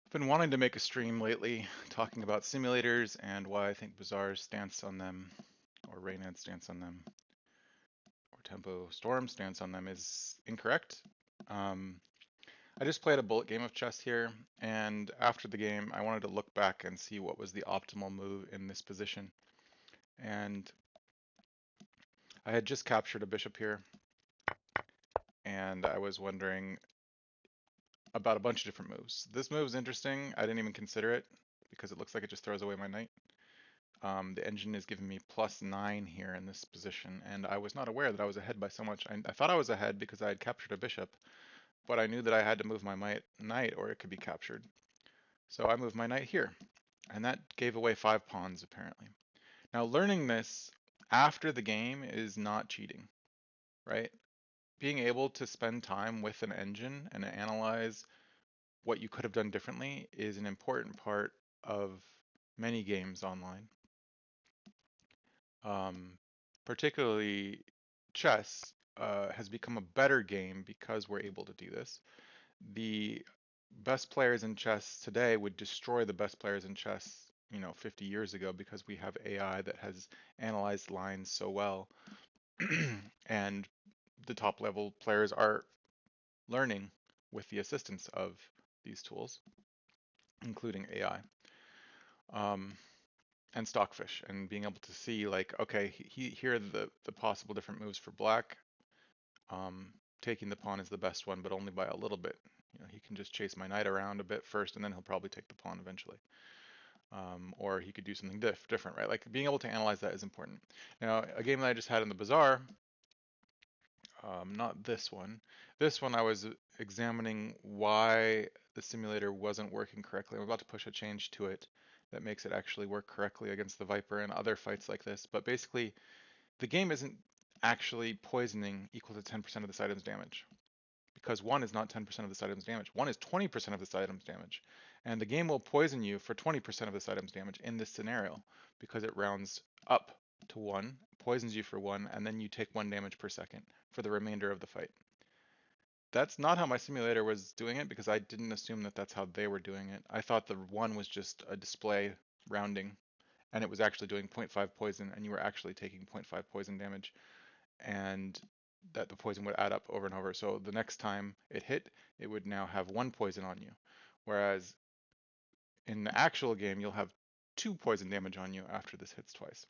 I've been wanting to make a stream lately talking about simulators and why I think Bazaar's stance on them, or Reynad's stance on them, or Tempo Storm's stance on them is incorrect. Um, I just played a bullet game of chess here, and after the game, I wanted to look back and see what was the optimal move in this position. And I had just captured a bishop here, and I was wondering about a bunch of different moves. This move is interesting. I didn't even consider it because it looks like it just throws away my knight. The engine is giving me +9 here in this position, and I was not aware that I was ahead by so much. I thought I was ahead because I had captured a bishop, but I knew that I had to move my knight or it could be captured. So I moved my knight here, and that gave away 5 pawns apparently. Now learning this after the game is not cheating, right? Being able to spend time with an engine and analyze what you could have done differently is an important part of many games online. Um, Particularly chess has become a better game because we're able to do this. The best players in chess today would destroy the best players in chess, 50 years ago because we have AI that has analyzed lines so well. And the top level players are learning with the assistance of these tools, including AI. Um, and Stockfish, and being able to see like, okay, here are the possible different moves for black. Taking the pawn is the best one, but only by a little bit. He can just chase my knight around a bit first, and then he'll probably take the pawn eventually. Or he could do something different, right? Like being able to analyze that is important. Now, a game that I just had in the Bazaar, not this one. This one I was examining why the simulator wasn't working correctly. I'm about to push a change to it that makes it actually work correctly against the Viper and other fights like this. But basically, the game isn't actually poisoning equal to 10% of this item's damage, because one is not 10% of this item's damage. One is 20% of this item's damage. And the game will poison you for 20% of this item's damage in this scenario because it rounds up to one, poisons you for one, and then you take 1 damage per second for the remainder of the fight. That's not how my simulator was doing it because I didn't assume that that's how they were doing it. I thought the one was just a display rounding and it was actually doing zero point 0.5 poison and you were actually taking zero point 0.5 poison damage, and that the poison would add up over and over. So the next time it hit, it would now have 1 poison on you. Whereas in the actual game, you'll have 2 poison damage on you after this hits twice.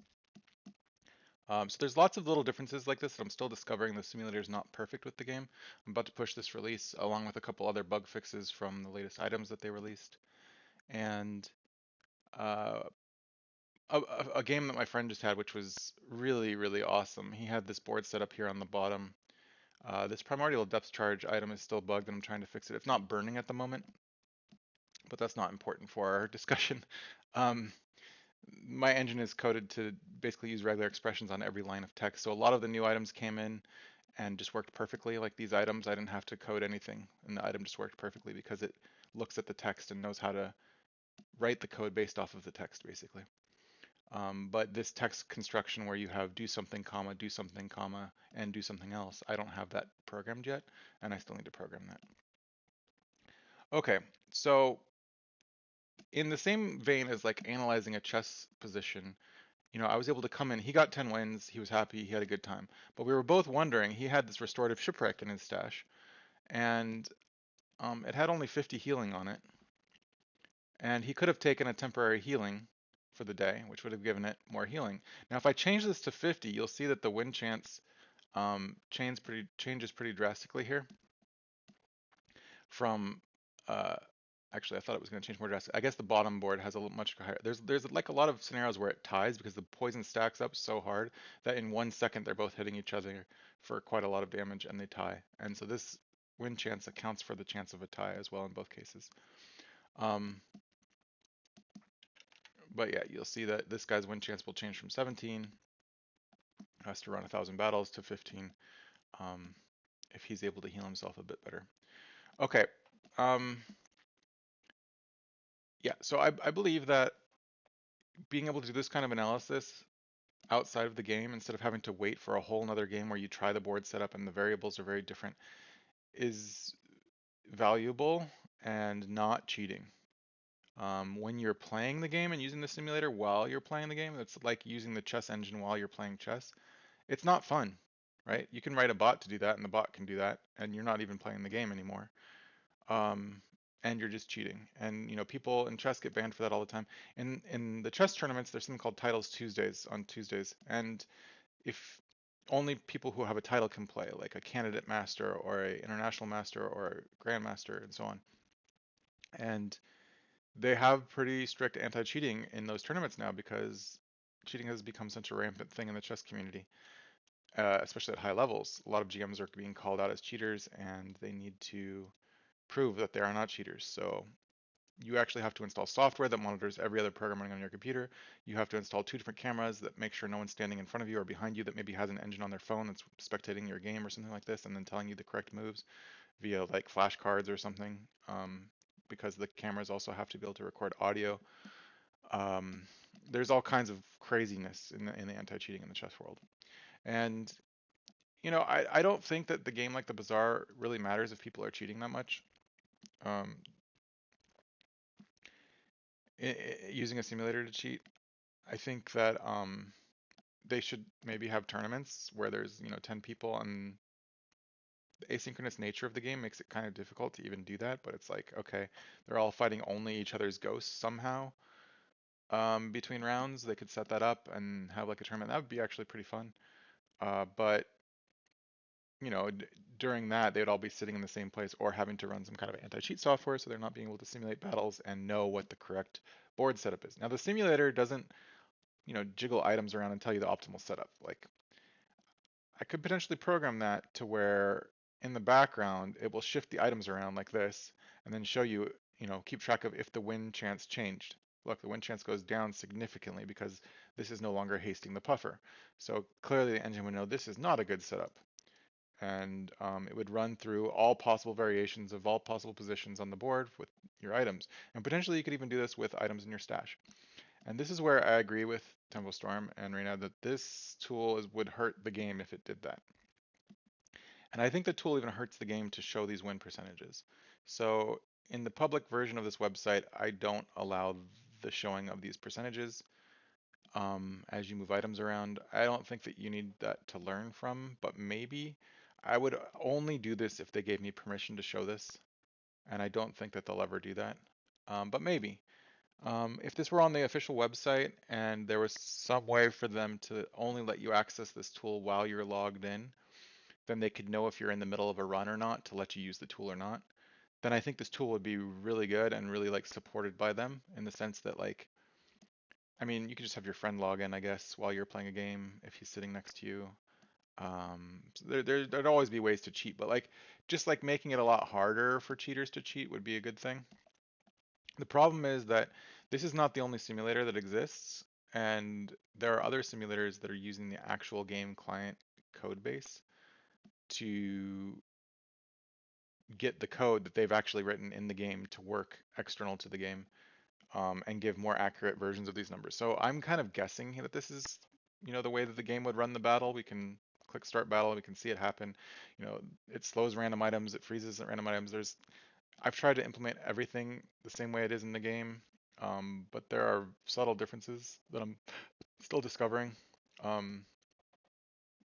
So there's lots of little differences like this that I'm still discovering. The simulator is not perfect with the game. I'm about to push this release along with a couple other bug fixes from the latest items that they released. And uh, a game that my friend just had, which was really, really awesome. He had this board set up here on the bottom. This primordial depth charge item is still bugged and I'm trying to fix it. It's not burning at the moment, but that's not important for our discussion. Um, my engine is coded to basically use regular expressions on every line of text. So a lot of the new items came in and just worked perfectly. Like these items, I didn't have to code anything and the item just worked perfectly because it looks at the text and knows how to write the code based off of the text basically. But this text construction where you have do something, comma, and do something else, I don't have that programmed yet, and I still need to program that. Okay, so in the same vein as like analyzing a chess position, I was able to come in, he got 10 wins, he was happy, he had a good time. But we were both wondering, he had this restorative shipwreck in his stash, and it had only 50 healing on it, and he could have taken a temporary healing for the day, which would have given it more healing. Now, if I change this to 50, you'll see that the win chance changes pretty drastically here from, uh, actually, I thought it was going to change more drastically. I guess the bottom board has a much higher, there's like a lot of scenarios where it ties because the poison stacks up so hard that in 1 second they're both hitting each other for quite a lot of damage and they tie. And so this win chance accounts for the chance of a tie as well in both cases. Um, but yeah, you'll see that this guy's win chance will change from 17, has to run 1,000 battles, to 15, um, if he's able to heal himself a bit better. Okay. Um, yeah, so I believe that being able to do this kind of analysis outside of the game instead of having to wait for a whole nother game where you try the board setup and the variables are very different is valuable and not cheating. When you're playing the game and using the simulator while you're playing the game, it's like using the chess engine while you're playing chess. It's not fun, right? You can write a bot to do that, and the bot can do that, and you're not even playing the game anymore. Um, and you're just cheating. And people in chess get banned for that all the time. In the chess tournaments, there's something called Titles Tuesdays on Tuesdays, and if only people who have a title can play, like a candidate master or a international master or a grandmaster and so on. And they have pretty strict anti-cheating in those tournaments now because cheating has become such a rampant thing in the chess community, especially at high levels. A lot of GMs are being called out as cheaters, and they need to prove that they are not cheaters. So you actually have to install software that monitors every other program running on your computer. You have to install two different cameras that make sure no one's standing in front of you or behind you that maybe has an engine on their phone that's spectating your game or something like this, and then telling you the correct moves via like flashcards or something. Because the cameras also have to be able to record audio. Um, there's all kinds of craziness in the anti-cheating in the chess world. And I don't think that the game like the Bazaar really matters if people are cheating that much. Um, Using a simulator to cheat, I think that they should maybe have tournaments where there's 10 people, and the asynchronous nature of the game makes it kind of difficult to even do that. But it's like, okay, they're all fighting only each other's ghosts somehow between rounds. They could set that up and have like a tournament. That would be actually pretty fun. But you know, d- during that, they would all be sitting in the same place or having to run some kind of anti-cheat software, so they're not being able to simulate battles and know what the correct board setup is. Now, the simulator doesn't, jiggle items around and tell you the optimal setup. Like, I could potentially program that to where in the background it will shift the items around like this and then show you, keep track of if the win chance changed. Look, the win chance goes down significantly because this is no longer hasting the puffer. So clearly the engine would know this is not a good setup, and it would run through all possible variations of all possible positions on the board with your items. And potentially you could even do this with items in your stash. And this is where I agree with Tempo Storm and Reina that this tool would hurt the game if it did that. And I think the tool even hurts the game to show these win percentages. So in the public version of this website, I don't allow the showing of these percentages as you move items around. I don't think that you need that to learn from, but maybe I would only do this if they gave me permission to show this, and I don't think that they'll ever do that. But maybe. If this were on the official website and there was some way for them to only let you access this tool while you're logged in, then they could know if you're in the middle of a run or not to let you use the tool or not. Then I think this tool would be really good and really like supported by them in the sense that like I mean, you could just have your friend log in, I guess, while you're playing a game if he's sitting next to you. So there'd always be ways to cheat, but like just like making it a lot harder for cheaters to cheat would be a good thing. The problem is that this is not the only simulator that exists, and there are other simulators that are using the actual game client code base to get the code that they've actually written in the game to work external to the game, and give more accurate versions of these numbers. So I'm kind of guessing that this is, the way that the game would run the battle. We can click start battle, we can see it happen. It slows random items, it freezes at random items. I've tried to implement everything the same way it is in the game, but there are subtle differences that I'm still discovering. Um,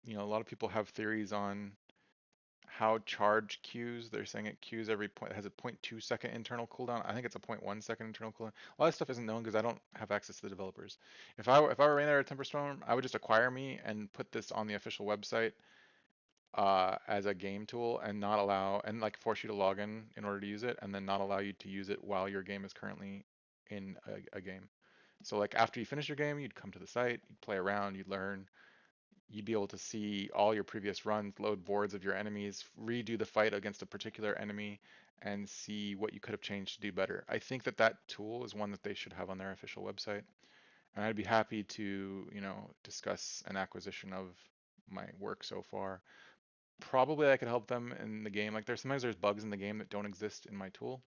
a lot of people have theories on how charge queues. They're saying it queues every point. It has a 0.2 second internal cooldown. I think it's a 0.1 second internal cooldown. A lot of stuff isn't known because I don't have access to the developers. If I were in there at Temperstorm, I would just acquire me and put this on the official website as a game tool and not allow and like force you to log in order to use it, and then not allow you to use it while your game is currently in a game. So like after you finish your game, you'd come to the site, you'd play around, you'd learn, you'd be able to see all your previous runs, load boards of your enemies, redo the fight against a particular enemy, and see what you could have changed to do better. I think that that tool is one that they should have on their official website, and I'd be happy to, discuss an acquisition of my work so far. Probably I could help them in the game. Like there's bugs in the game that don't exist in my tool.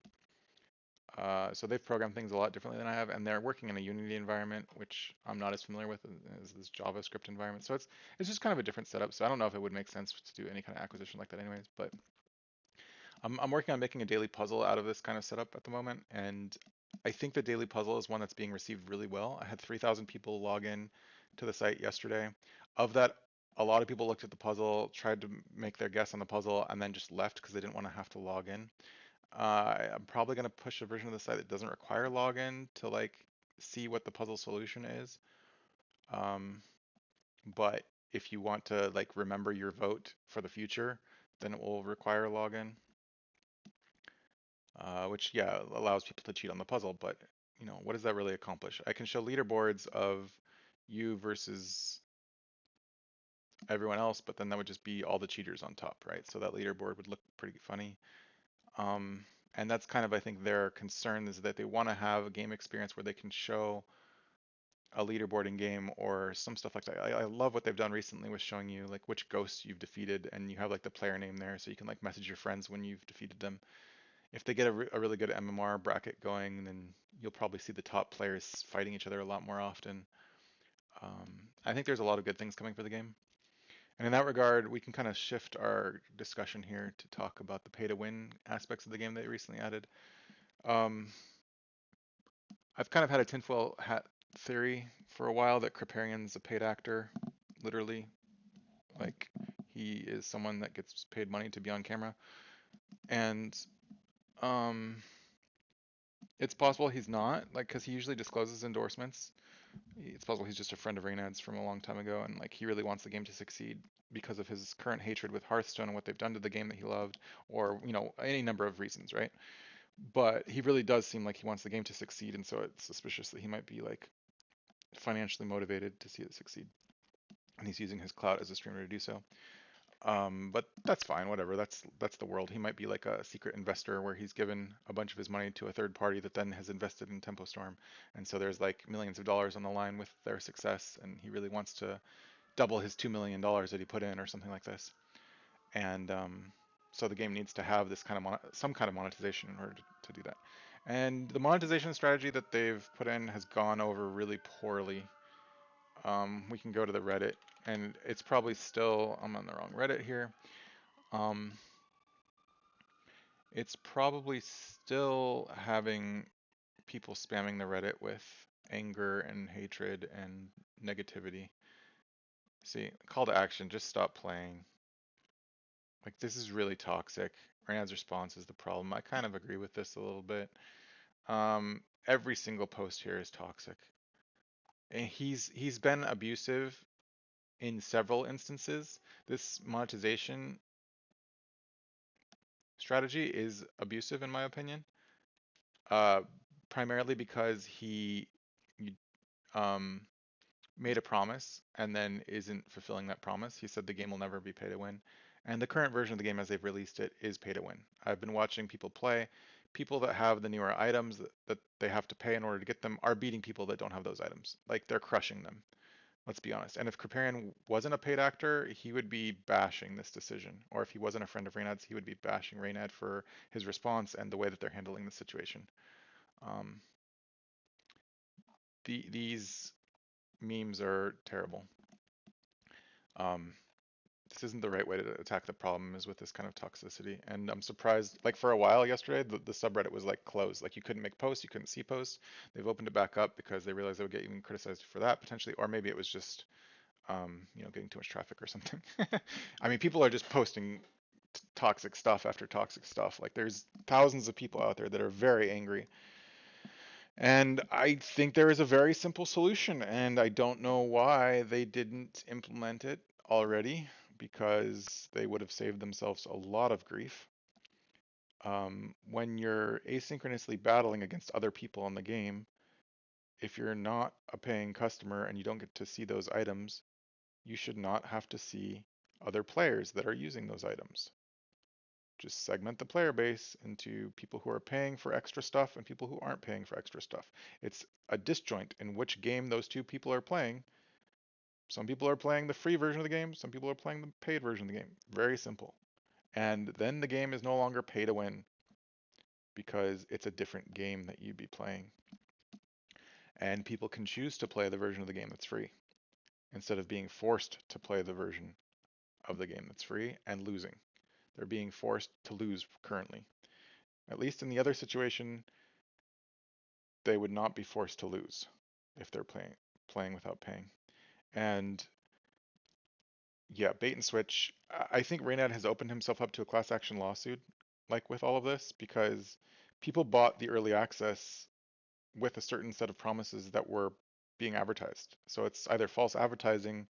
So they've programmed things a lot differently than I have, and they're working in a Unity environment, which I'm not as familiar with as this JavaScript environment. So it's just kind of a different setup. So I don't know if it would make sense to do any kind of acquisition like that, anyways. But I'm working on making a daily puzzle out of this kind of setup at the moment, and I think the daily puzzle is one that's being received really well. I had 3,000 people log in to the site yesterday. Of that, a lot of people looked at the puzzle, tried to make their guess on the puzzle, and then just left because they didn't want to have to log in. I'm probably going to push a version of the site that doesn't require login to like see what the puzzle solution is. Um, but if you want to like remember your vote for the future, then it will require login, which yeah allows people to cheat on the puzzle. But you know, what does that really accomplish? I can show leaderboards of you versus everyone else, but then that would just be all the cheaters on top, right? So that leaderboard would look pretty funny. Um, and that's kind of, I think, their concern is that they want to have a game experience where they can show a leaderboarding game or some stuff like that. I love what they've done recently with showing you like which ghosts you've defeated, and you have like the player name there, so you can like message your friends when you've defeated them. If they get a really good MMR bracket going, then you'll probably see the top players fighting each other a lot more often. I think there's a lot of good things coming for the game. And in that regard, we can kind of shift our discussion here to talk about the pay to win aspects of the game they recently added. Um, I've kind of had a tinfoil hat theory for a while that Kriparion's a paid actor, literally. Like, he is someone that gets paid money to be on camera. And um, it's possible he's not, like, because he usually discloses endorsements. It's possible he's just a friend of Reynad's from a long time ago, and like he really wants the game to succeed because of his current hatred with Hearthstone and what they've done to the game that he loved, or you know, any number of reasons, right? But he really does seem like he wants the game to succeed, and so it's suspicious that he might be like financially motivated to see it succeed, and he's using his clout as a streamer to do so. But that's fine, whatever. That's the world. He might be like a secret investor where he's given a bunch of his money to a third party that then has invested in Tempo Storm, and so there's like millions of dollars on the line with their success, and he really wants to double his $2 million that he put in or something like this. And so the game needs to have this kind of some kind of monetization in order to do that. And the monetization strategy that they've put in has gone over really poorly. We can go to the Reddit, and it's probably still, I'm on the wrong Reddit here. Um, it's probably still having people spamming the Reddit with anger and hatred and negativity. See, call to action, just stop playing. Like, this is really toxic. Rand's response is the problem. I kind of agree with this a little bit. Every single post here is toxic. And he's been abusive in several instances. This monetization strategy is abusive in my opinion. Uh, Primarily because he um, made a promise and then isn't fulfilling that promise. He said the game will never be pay to win. And the current version of the game as they've released it is pay to win. I've been watching people play. People that have the newer items that they have to pay in order to get them are beating people that don't have those items. Like they're crushing them. Let's be honest. And if Kriparian wasn't a paid actor, he would be bashing this decision. Or if he wasn't a friend of Reynad's, he would be bashing Reynad for his response and the way that they're handling the situation. Um, these memes are terrible. Um, this isn't the right way to attack the problem is with this kind of toxicity. And I'm surprised, like for a while yesterday, the subreddit was like closed. Like you couldn't make posts, you couldn't see posts. They've opened it back up because they realized they would get even criticized for that potentially, or maybe it was just, you know, getting too much traffic or something. I mean, people are just posting toxic stuff after toxic stuff. Like there's thousands of people out there that are very angry. And I think there is a very simple solution, and I don't know why they didn't implement it already, because they would have saved themselves a lot of grief. When you're asynchronously battling against other people in the game, if you're not a paying customer and you don't get to see those items, you should not have to see other players that are using those items. Just segment the player base into people who are paying for extra stuff and people who aren't paying for extra stuff. It's a disjoint in which game those two people are playing. Some people are playing the free version of the game, some people are playing the paid version of the game. Very simple. And then the game is no longer pay to win because it's a different game that you'd be playing. And people can choose to play the version of the game that's free instead of being forced to play the version of the game that's free and losing. They're being forced to lose currently. At least in the other situation, they would not be forced to lose if they're playing without paying. And yeah, bait and switch. I think Reynad has opened himself up to a class action lawsuit, like with all of this, because people bought the early access with a certain set of promises that were being advertised. So it's either false advertising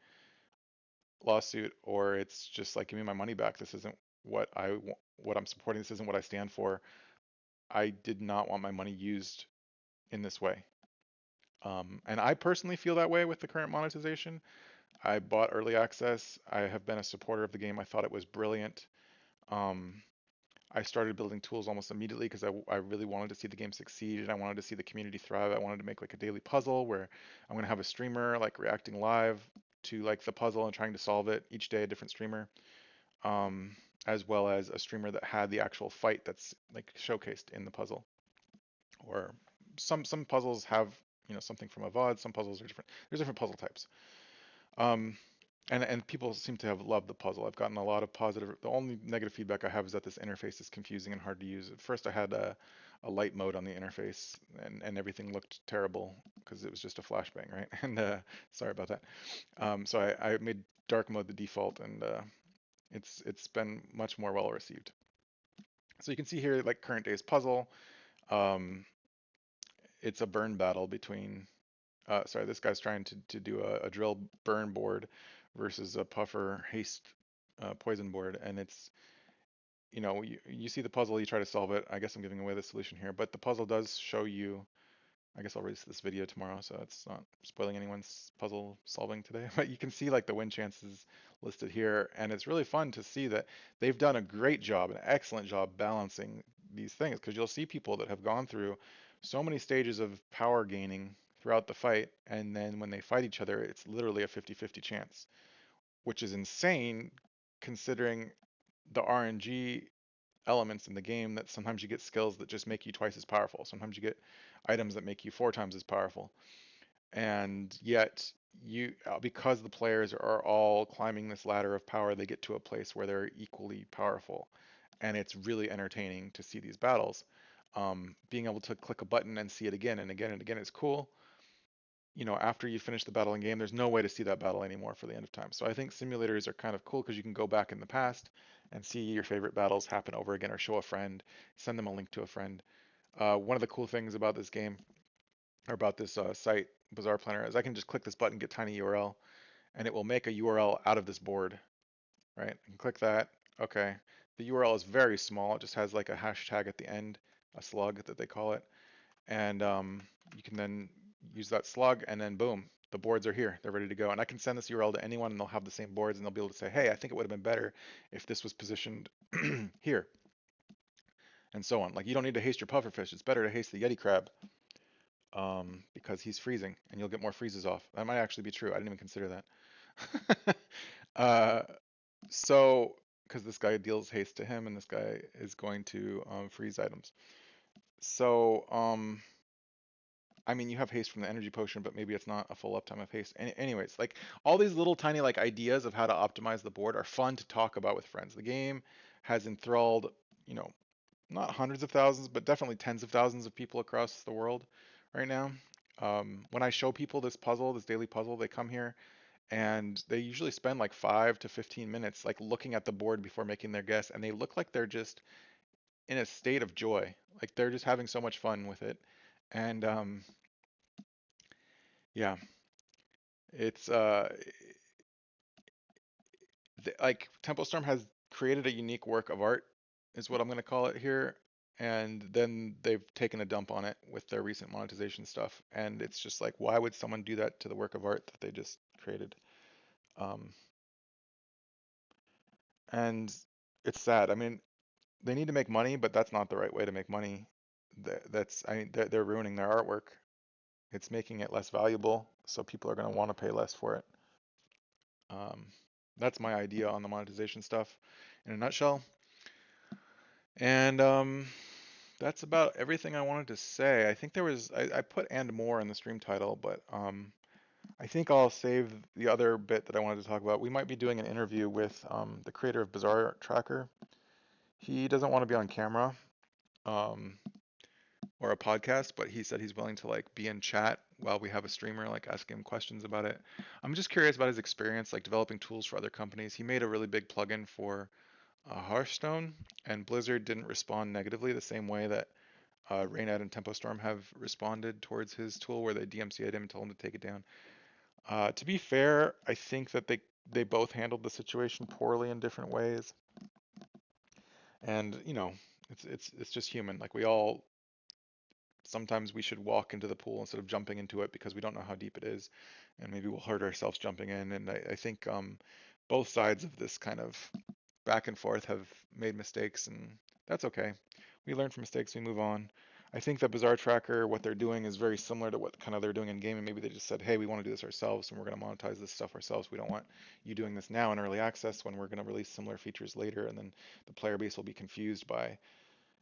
lawsuit, or it's just like, give me my money back. This isn't what I'm supporting. This isn't what I stand for. I did not want my money used in this way. And I personally feel that way with the current monetization. I bought early access. I have been a supporter of the game. I thought it was brilliant. Um, I started building tools almost immediately because I really wanted to see the game succeed and I wanted to see the community thrive. I wanted to make like a daily puzzle where I'm going to have a streamer like reacting live to like the puzzle and trying to solve it each day, a different streamer, um, as well as a streamer that had the actual fight that's like showcased in the puzzle. Or some puzzles have something from a VOD. Some puzzles are different. There's different puzzle types. Um, and people seem to have loved the puzzle. I've gotten a lot of positive. The only negative feedback I have is that this interface is confusing and hard to use. At first, I had a light mode on the interface, and everything looked terrible because it was just a flashbang, right? And sorry about that. So I made dark mode the default, and it's been much more well received. So you can see here, like current day's puzzle. Um, it's a burn battle between sorry, this guy's trying to do a drill burn board versus a puffer haste poison board, and it's you see the puzzle, you try to solve it. I guess I'm giving away the solution here, but the puzzle does show you. I guess I'll release this video tomorrow, so it's not spoiling anyone's puzzle solving today. But you can see like the win chances listed here, and it's really fun to see that they've done a great job, an excellent job balancing these things, because you'll see people that have gone through so many stages of power gaining throughout the fight, and then when they fight each other, it's literally a 50-50 chance, which is insane considering the RNG elements in the game that sometimes you get skills that just make you twice as powerful. Sometimes you get items that make you 4 times as powerful. And yet because the players are all climbing this ladder of power, they get to a place where they're equally powerful. And it's really entertaining to see these battles. Being able to click a button and see it again and again and again is cool. After you finish the battle in game, there's no way to see that battle anymore for the end of time. So I think simulators are kind of cool because you can go back in the past and see your favorite battles happen over again, or show a friend, send them a link to a friend. One of the cool things about this game, or about this site, Bazaar Planner, is I can just click this button, get tiny URL, and it will make a URL out of this board, right? I can click that. Okay. The URL is very small. It just has like a hashtag at the end, a slug that they call it. And you can then use that slug, and then boom, the boards are here. They're ready to go. And I can send this URL to anyone, and they'll have the same boards, and they'll be able to say, hey, I think it would have been better if this was positioned here, and so on. Like, you don't need to haste your pufferfish. It's better to haste the Yeti crab because he's freezing, and you'll get more freezes off. That might actually be true. I didn't even consider that. uh, so, because this guy deals haste to him, and this guy is going to freeze items. So, I mean, you have haste from the energy potion, but maybe it's not a full uptime of haste. Anyways, like all these little tiny like ideas of how to optimize the board are fun to talk about with friends. The game has enthralled, you know, not hundreds of thousands, but definitely tens of thousands of people across the world right now. When I show people this puzzle, this daily puzzle, they come here and they usually spend like 5 to 15 minutes like looking at the board before making their guess, and they look like they're just in a state of joy. Like they're just having so much fun with it. And yeah, it's like Temple Storm has created a unique work of art, is what I'm going to call it here. And then they've taken a dump on it with their recent monetization stuff. And it's just like, why would someone do that to the work of art that they just created? Um, and it's sad. I mean, they need to make money, but that's not the right way to make money. I mean, they're ruining their artwork. It's making it less valuable, so people are going to want to pay less for it. Um, that's my idea on the monetization stuff in a nutshell. And that's about everything I wanted to say. I think I put and more in the stream title, but I think I'll save the other bit that I wanted to talk about. We might be doing an interview with the creator of Bazaar Tracker. He doesn't want to be on camera, um, or a podcast, but he said he's willing to like be in chat while we have a streamer like asking him questions about it. I'm just curious about his experience like developing tools for other companies. He made a really big plugin for Hearthstone, and Blizzard didn't respond negatively the same way that Raynad and Tempo Storm have responded towards his tool, where they DMCA'd him and told him to take it down. To be fair, I think that they both handled the situation poorly in different ways, and it's just human. Like we all sometimes we should walk into the pool instead of jumping into it because we don't know how deep it is, and maybe we'll hurt ourselves jumping in. And I think both sides of this kind of back and forth have made mistakes, and that's okay. We learn from mistakes, we move on. I think that Bazaar Tracker, what they're doing is very similar to what kind of they're doing in game, and maybe they just said, hey, we want to do this ourselves, and we're going to monetize this stuff ourselves. We don't want you doing this now in early access when we're going to release similar features later, and then the player base will be confused by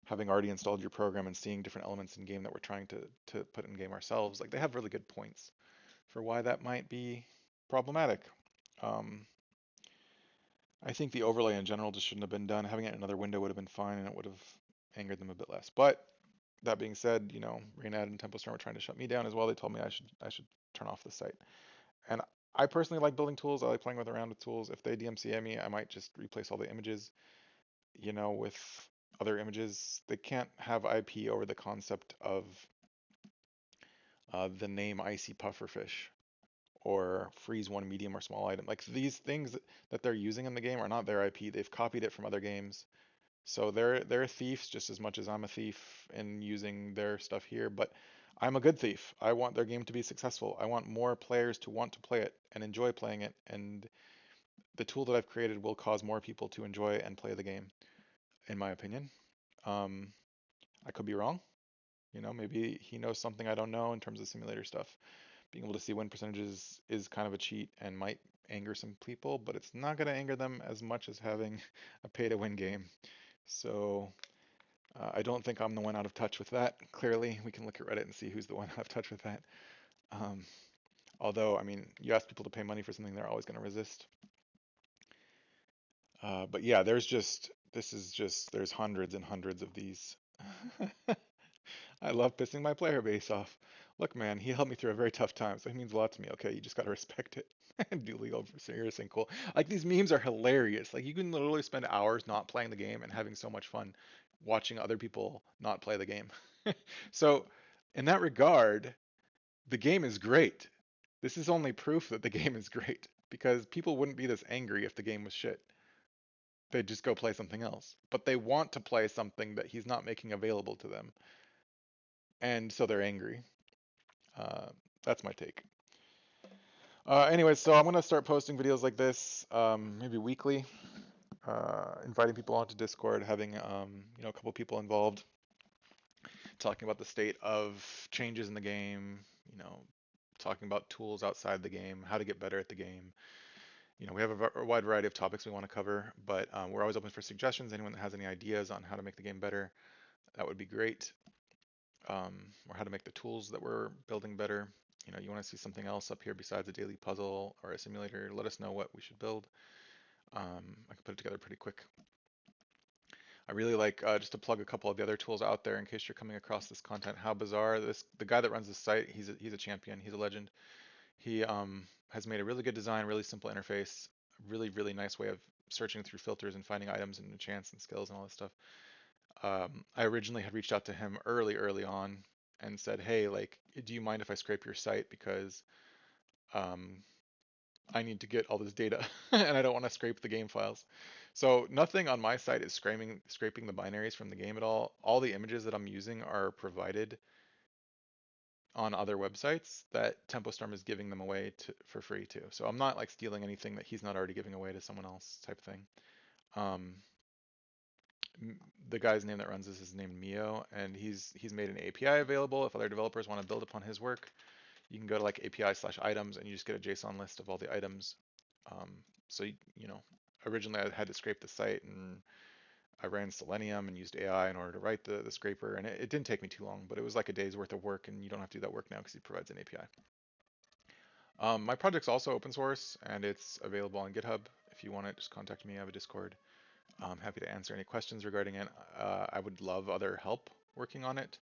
having already installed your program and seeing different elements in game that we're trying to put in game ourselves. Like they have really good points for why that might be problematic. Um, I think the overlay in general just shouldn't have been done. Having it in another window would have been fine, and it would have angered them a bit less. But that being said, Raynad and Tempo Storm were trying to shut me down as well. They told me I should turn off the site. And I personally like building tools. I like playing around with tools. If they DMCA me, I might just replace all the images, with other images. They can't have IP over the concept of the name icy pufferfish or freeze one medium or small item. Like these things that they're using in the game are not their IP. They've copied it from other games. So they're thieves just as much as I'm a thief in using their stuff here, but I'm a good thief. I want their game to be successful. I want more players to want to play it and enjoy playing it, and the tool that I've created will cause more people to enjoy and play the game, in my opinion. Um, I could be wrong. Maybe he knows something I don't know in terms of simulator stuff. Being able to see win percentages is kind of a cheat and might anger some people, but it's not going to anger them as much as having a pay to win game. So I don't think I'm the one out of touch with that. Clearly, we can look at Reddit and see who's the one out of touch with that. Um, Although, I mean, you ask people to pay money for something, they're always going to resist. But yeah, there's hundreds and hundreds of these. I love pissing my player base off. Look, man, he helped me through a very tough time, so he means a lot to me. Okay, you just gotta respect it and do legal for serious and cool. Like these memes are hilarious. Like you can literally spend hours not playing the game and having so much fun watching other people not play the game. So, in that regard, the game is great. This is only proof that the game is great because people wouldn't be this angry if the game was shit. They'd just go play something else. But they want to play something that he's not making available to them, and so they're angry. Uh, that's my take. Anyway, so I'm gonna start posting videos like this, maybe weekly, inviting people onto Discord, having a couple people involved, talking about the state of changes in the game, you know, talking about tools outside the game, how to get better at the game. We have a wide variety of topics we want to cover, but we're always open for suggestions. Anyone that has any ideas on how to make the game better, that would be great. Or how to make the tools that we're building better. You want to see something else up here besides a daily puzzle or a simulator, let us know what we should build. I can put it together pretty quick. I really like, just to plug a couple of the other tools out there in case you're coming across this content, How Bazaar. The guy that runs the site, he's a champion, he's a legend. He has made a really good design, really simple interface, really, really nice way of searching through filters and finding items and chance and skills and all this stuff. I originally had reached out to him early on and said, hey, like, do you mind if I scrape your site because um, I need to get all this data and I don't want to scrape the game files. So nothing on my site is scraping the binaries from the game at all. All the images that I'm using are provided on other websites that TempoStorm is giving them away for free too. So I'm not like stealing anything that he's not already giving away to someone else type thing. Um, the guy's name that runs this is named Mio, and he's made an API available. If other developers want to build upon his work, you can go to like API/items and you just get a JSON list of all the items. Um, so originally I had to scrape the site, and I ran Selenium and used AI in order to write the scraper, and it didn't take me too long, but it was like a day's worth of work, and you don't have to do that work now because he provides an API. My project's also open source and it's available on GitHub. If you want it, just contact me. I have a Discord. I'm happy to answer any questions regarding it. I would love other help working on it.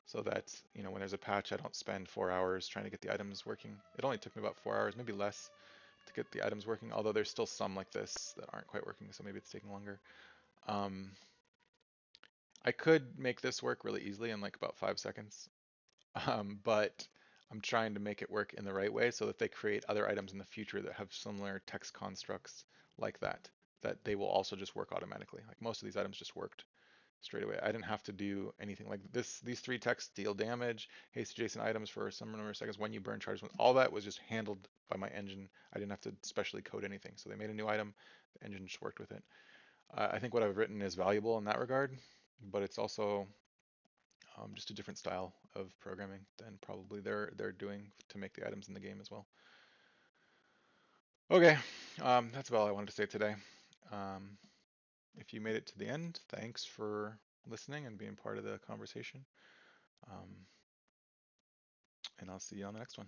so that, when there's a patch, I don't spend 4 hours trying to get the items working. It only took me about 4 hours, maybe less, to get the items working, although there's still some like this that aren't quite working, so maybe it's taking longer. Um, I could make this work really easily in like about 5 seconds, but I'm trying to make it work in the right way so that they create other items in the future that have similar text constructs like that they will also just work automatically. Like most of these items just worked straight away. I didn't have to do anything like this. These three texts: deal damage, haste adjacent items for some number of seconds when you burn charges. All that was just handled by my engine. I didn't have to specially code anything. So they made a new item, the engine just worked with it. I think what I've written is valuable in that regard, but it's also just a different style of programming than probably they're doing to make the items in the game as well. Okay, that's about all I wanted to say today. Um, if you made it to the end, thanks for listening and being part of the conversation. Um, and I'll see you on the next one.